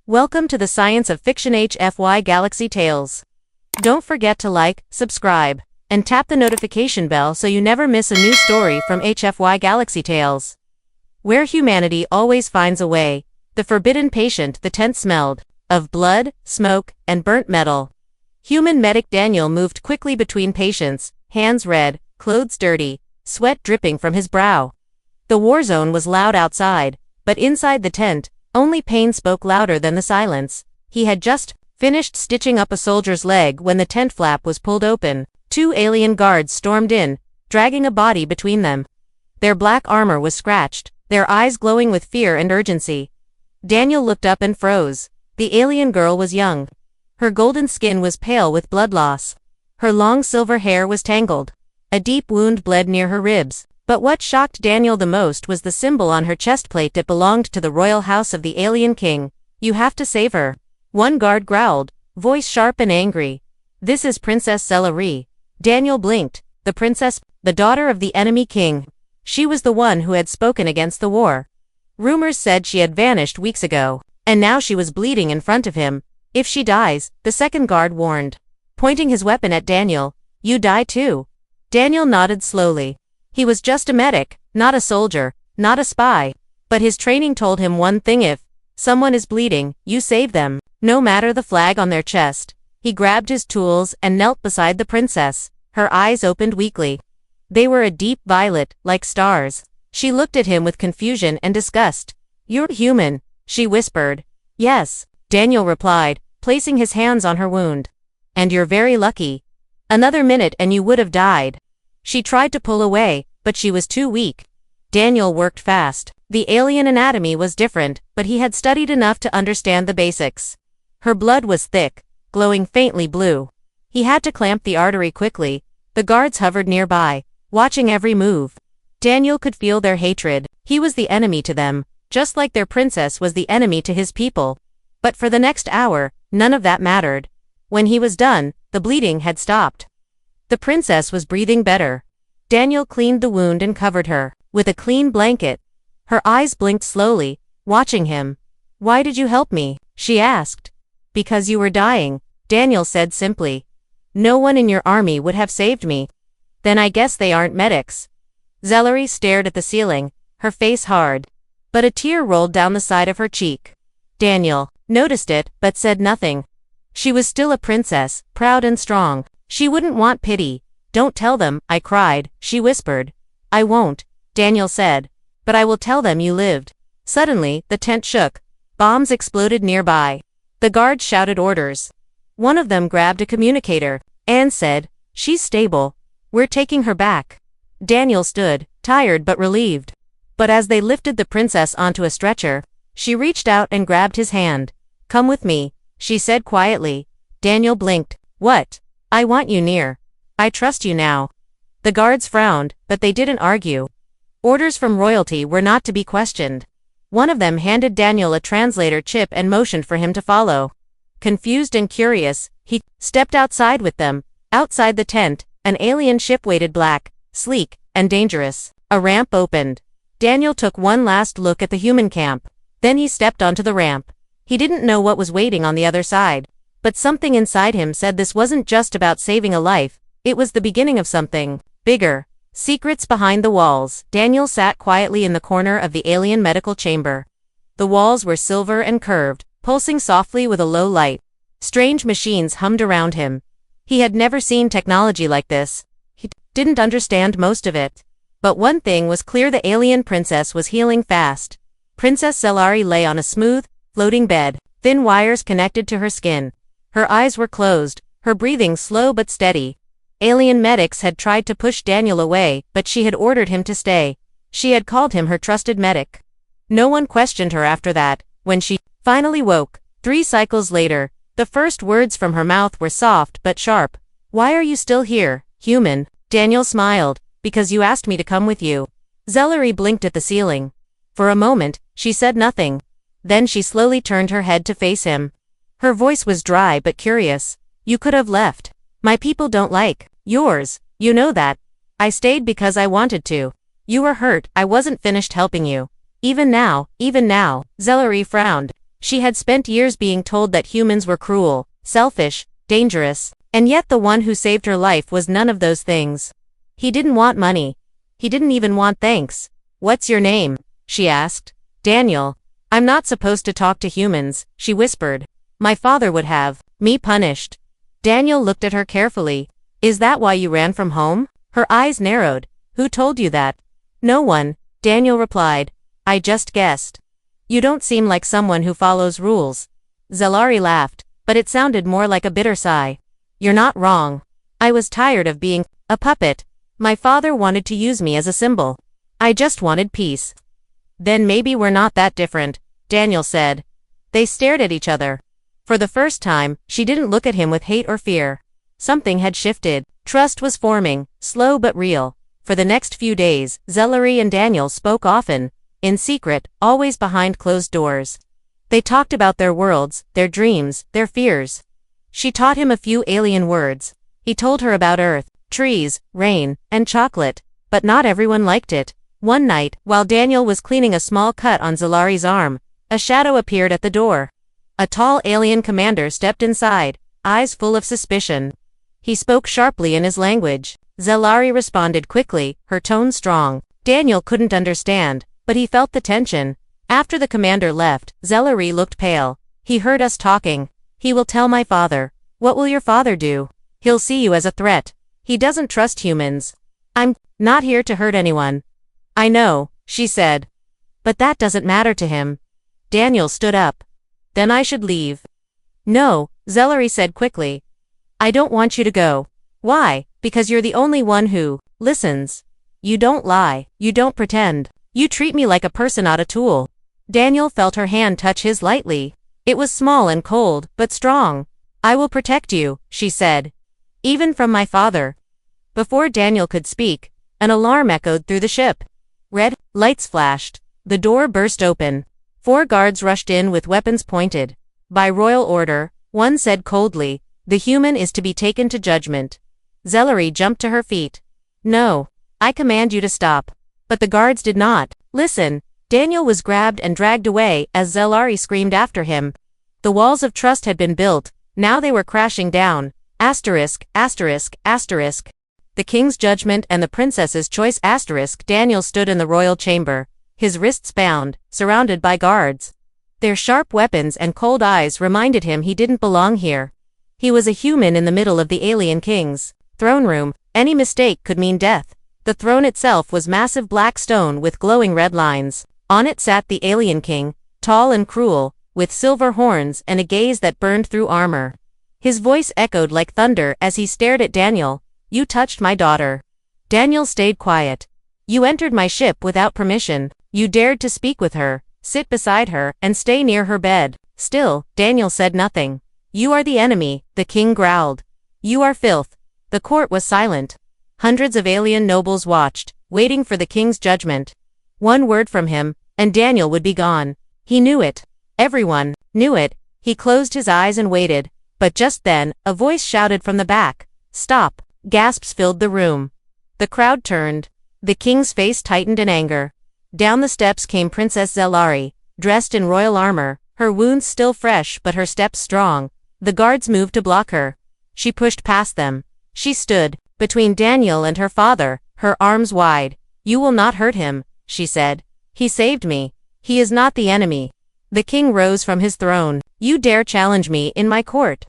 Welcome to the Science of Fiction HFY Galaxy Tales. Don't forget to like, subscribe, and tap the notification bell so you never miss a new story from HFY Galaxy Tales. Where humanity always finds a way, the forbidden patient the tent smelled, of blood, smoke, and burnt metal. Human medic Daniel moved quickly between patients, hands red, clothes dirty, sweat dripping from his brow. The war zone was loud outside, but inside the tent, only pain spoke louder than the silence. He had just finished stitching up a soldier's leg when the tent flap was pulled open. Two alien guards stormed in, dragging a body between them. Their black armor was scratched, their eyes glowing with fear and urgency. Daniel looked up and froze. The alien girl was young. Her golden skin was pale with blood loss. Her long silver hair was tangled. A deep wound bled near her ribs. But what shocked Daniel the most was the symbol on her chest plate that belonged to the royal house of the alien king. "You have to save her." One guard growled, voice sharp and angry. "This is Princess Celery." Daniel blinked. The princess, the daughter of the enemy king. She was the one who had spoken against the war. Rumors said she had vanished weeks ago, and now she was bleeding in front of him. "If she dies," the second guard warned, pointing his weapon at Daniel, "you die too." Daniel nodded slowly. He was just a medic, not a soldier, not a spy. But his training told him one thing: if someone is bleeding, you save them, no matter the flag on their chest. He grabbed his tools and knelt beside the princess. Her eyes opened weakly. They were a deep violet, like stars. She looked at him with confusion and disgust. "You're human," she whispered. "Yes," Daniel replied, placing his hands on her wound. "And you're very lucky. Another minute and you would have died." She tried to pull away, but she was too weak. Daniel worked fast. The alien anatomy was different, but he had studied enough to understand the basics. Her blood was thick, glowing faintly blue. He had to clamp the artery quickly. The guards hovered nearby, watching every move. Daniel could feel their hatred. He was the enemy to them, just like their princess was the enemy to his people. But for the next hour, none of that mattered. When he was done, the bleeding had stopped. The princess was breathing better. Daniel cleaned the wound and covered her with a clean blanket. Her eyes blinked slowly, watching him. "Why did you help me?" she asked. "Because you were dying," Daniel said simply. "No one in your army would have saved me." "Then I guess they aren't medics." Celery stared at the ceiling, her face hard. But a tear rolled down the side of her cheek. Daniel noticed it, but said nothing. She was still a princess, proud and strong. She wouldn't want pity. "Don't tell them I cried," she whispered. "I won't," Daniel said. "But I will tell them you lived." Suddenly, the tent shook. Bombs exploded nearby. The guards shouted orders. One of them grabbed a communicator. Anne said, "She's stable. We're taking her back." Daniel stood, tired but relieved. But as they lifted the princess onto a stretcher, she reached out and grabbed his hand. "Come with me," she said quietly. Daniel blinked. "What?" "I want you near. I trust you now." The guards frowned, but they didn't argue. Orders from royalty were not to be questioned. One of them handed Daniel a translator chip and motioned for him to follow. Confused and curious, he stepped outside with them. Outside the tent, an alien ship waited, black, sleek, and dangerous. A ramp opened. Daniel took one last look at the human camp. Then he stepped onto the ramp. He didn't know what was waiting on the other side. But something inside him said this wasn't just about saving a life, it was the beginning of something bigger. Secrets behind the walls. Daniel sat quietly in the corner of the alien medical chamber. The walls were silver and curved, pulsing softly with a low light. Strange machines hummed around him. He had never seen technology like this. He didn't understand most of it. But one thing was clear: the alien princess was healing fast. Princess Celery lay on a smooth, floating bed. Thin wires connected to her skin. Her eyes were closed, her breathing slow but steady. Alien medics had tried to push Daniel away, but she had ordered him to stay. She had called him her trusted medic. No one questioned her after that. When she finally woke, 3 cycles later, the first words from her mouth were soft but sharp. "Why are you still here, human?" Daniel smiled. "Because you asked me to come with you." Celery blinked at the ceiling. For a moment, she said nothing. Then she slowly turned her head to face him. Her voice was dry but curious. "You could have left. My people don't like yours. You know that. I stayed because I wanted to. You were hurt. I wasn't finished helping you. Even now." Celery frowned. She had spent years being told that humans were cruel, selfish, dangerous, and yet the one who saved her life was none of those things. He didn't want money. He didn't even want thanks. "What's your name?" she asked. "Daniel." "I'm not supposed to talk to humans," she whispered. "My father would have me punished." Daniel looked at her carefully. "Is that why you ran from home?" Her eyes narrowed. "Who told you that?" "No one," Daniel replied. "I just guessed. You don't seem like someone who follows rules." Zellari laughed, but it sounded more like a bitter sigh. "You're not wrong. I was tired of being a puppet. My father wanted to use me as a symbol. I just wanted peace." "Then maybe we're not that different," Daniel said. They stared at each other. For the first time, she didn't look at him with hate or fear. Something had shifted. Trust was forming, slow but real. For the next few days, Zellari and Daniel spoke often, in secret, always behind closed doors. They talked about their worlds, their dreams, their fears. She taught him a few alien words. He told her about Earth, trees, rain, and chocolate, but not everyone liked it. One night, while Daniel was cleaning a small cut on Zellari's arm, a shadow appeared at the door. A tall alien commander stepped inside, eyes full of suspicion. He spoke sharply in his language. Zellari responded quickly, her tone strong. Daniel couldn't understand, but he felt the tension. After the commander left, Zellari looked pale. "He heard us talking. He will tell my father." "What will your father do?" "He'll see you as a threat. He doesn't trust humans." "I'm not here to hurt anyone." "I know," she said. "But that doesn't matter to him." Daniel stood up. "Then I should leave." "No," Zellari said quickly. "I don't want you to go." "Why?" "Because you're the only one who listens. You don't lie. You don't pretend. You treat me like a person, not a tool." Daniel felt her hand touch his lightly. It was small and cold, but strong. "I will protect you," she said. "Even from my father." Before Daniel could speak, an alarm echoed through the ship. Red lights flashed. The door burst open. 4 guards rushed in with weapons pointed. "By royal order," one said coldly, "the human is to be taken to judgment." Zellari jumped to her feet. "No. I command you to stop." But the guards did not listen. Daniel was grabbed and dragged away as Zellari screamed after him. The walls of trust had been built, now they were crashing down. Asterisk, asterisk, asterisk. The king's judgment and the princess's choice asterisk. Daniel stood in the royal chamber, his wrists bound, surrounded by guards. Their sharp weapons and cold eyes reminded him he didn't belong here. He was a human in the middle of the alien king's throne room. Any mistake could mean death. The throne itself was massive black stone with glowing red lines. On it sat the alien king, tall and cruel, with silver horns and a gaze that burned through armor. His voice echoed like thunder as he stared at Daniel. "You touched my daughter." Daniel stayed quiet. "You entered my ship without permission. You dared to speak with her, sit beside her, and stay near her bed." Still, Daniel said nothing. "You are the enemy," the king growled. "You are filth." The court was silent. Hundreds of alien nobles watched, waiting for the king's judgment. One word from him, and Daniel would be gone. He knew it. Everyone knew it. He closed his eyes and waited. But just then, a voice shouted from the back. "Stop!" Gasps filled the room. The crowd turned. The king's face tightened in anger. Down the steps came Princess Zellari, dressed in royal armor, her wounds still fresh but her steps strong. The guards moved to block her. She pushed past them. She stood between Daniel and her father, her arms wide. "You will not hurt him," she said. "He saved me. He is not the enemy." The king rose from his throne. "You dare challenge me in my court?"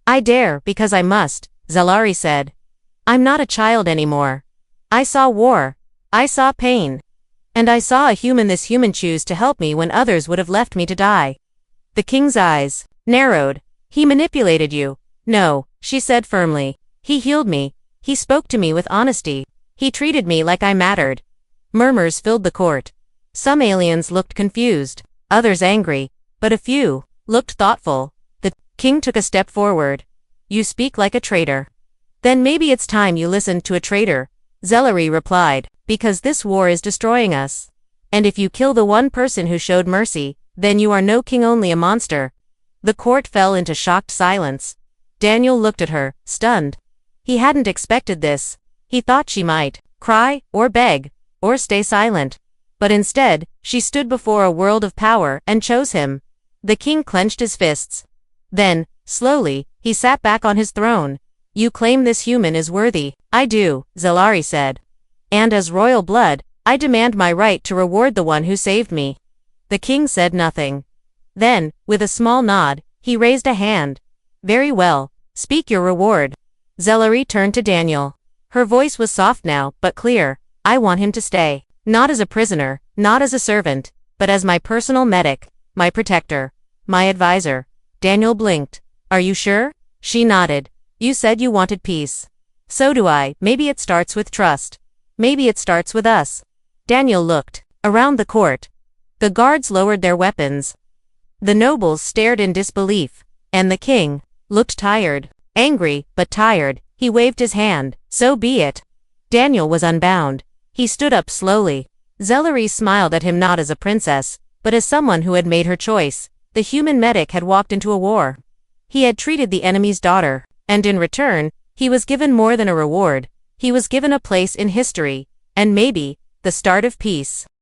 "I dare because I must," Zellari said. "I'm not a child anymore. I saw war. I saw pain. And I saw a human this human choose to help me when others would have left me to die." The king's eyes narrowed. "He manipulated you." "No," she said firmly. "He healed me. He spoke to me with honesty. He treated me like I mattered." Murmurs filled the court. Some aliens looked confused, others angry, but a few looked thoughtful. The king took a step forward. "You speak like a traitor." "Then maybe it's time you listened to a traitor," Zellari replied, "because this war is destroying us. And if you kill the one person who showed mercy, then you are no king, only a monster." The court fell into shocked silence. Daniel looked at her, stunned. He hadn't expected this. He thought she might cry, or beg, or stay silent. But instead, she stood before a world of power and chose him. The king clenched his fists. Then, slowly, he sat back on his throne. You claim this human is worthy. I do, Zelari said. And as royal blood, I demand my right to reward the one who saved me. The king said nothing. Then, with a small nod, he raised a hand. Very well, speak your reward. Zelari turned to Daniel. Her voice was soft now, but clear. I want him to stay. Not as a prisoner, not as a servant, but as my personal medic, my protector, my advisor. Daniel blinked. Are you sure? She nodded. You said you wanted peace. So do I. Maybe it starts with trust. Maybe it starts with us. Daniel looked around the court. The guards lowered their weapons. The nobles stared in disbelief, and the king looked tired, angry, but tired. He waved his hand. So be it. Daniel was unbound. He stood up slowly. Zelari smiled at him not as a princess, but as someone who had made her choice. The human medic had walked into a war. He had treated the enemy's daughter, and in return, he was given more than a reward. He was given a place in history, and maybe, the start of peace.